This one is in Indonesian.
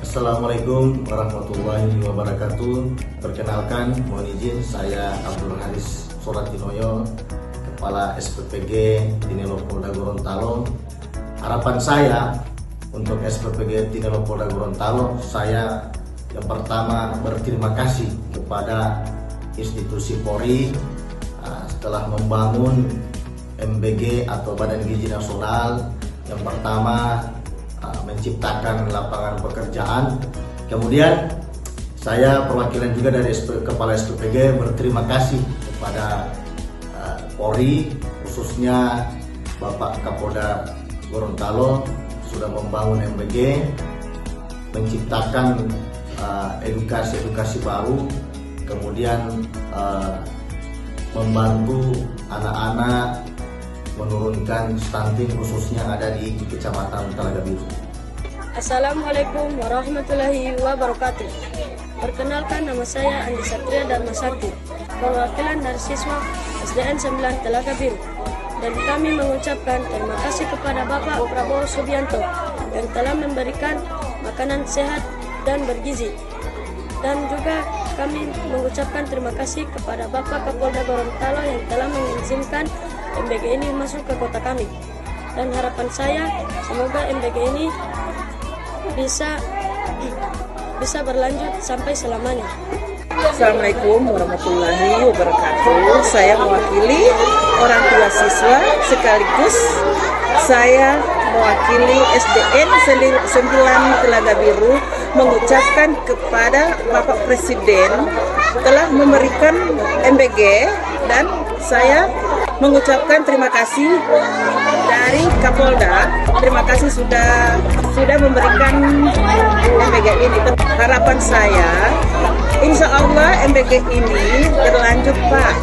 Assalamualaikum warahmatullahi wabarakatuh. Perkenalkan, mohon izin, saya Abdul Haris Soratinoyo, Kepala SPPG Tinelo Polda Gorontalo. Harapan saya untuk SPPG Tinelo Polda Gorontalo, saya yang pertama berterima kasih kepada institusi Polri setelah membangun MBG atau Badan Gizi Nasional. Yang pertama menciptakan lapangan pekerjaan. Kemudian saya perwakilan juga dari Kepala SPPG berterima kasih kepada Polri, khususnya Bapak Kapolda Gorontalo sudah membangun MBG, menciptakan edukasi baru, kemudian membantu anak-anak menurunkan stunting khususnya ada di Kecamatan Telaga Biru. Assalamualaikum warahmatullahi wabarakatuh. Perkenalkan, nama saya Andi Satria Dharma Sakti, perwakilan dari siswa SDN 9 Telaga Biru. Dan kami mengucapkan terima kasih kepada Bapak Prabowo Subianto yang telah memberikan makanan sehat dan bergizi. Dan juga kami mengucapkan terima kasih kepada Bapak Kapolda Gorontalo yang telah mengizinkan MBG ini masuk ke kota kami. Dan harapan saya semoga MBG ini bisa berlanjut sampai selamanya. Assalamualaikum warahmatullahi wabarakatuh. Saya mewakili orang tua siswa sekaligus saya mewakili SDN 9 Telaga Biru mengucapkan kepada Bapak Presiden telah memberikan MBG, dan saya mengucapkan terima kasih dari Kapolda. Terima kasih sudah memberikan MBG ini. Harapan saya, insya Allah MBG ini berlanjut, Pak.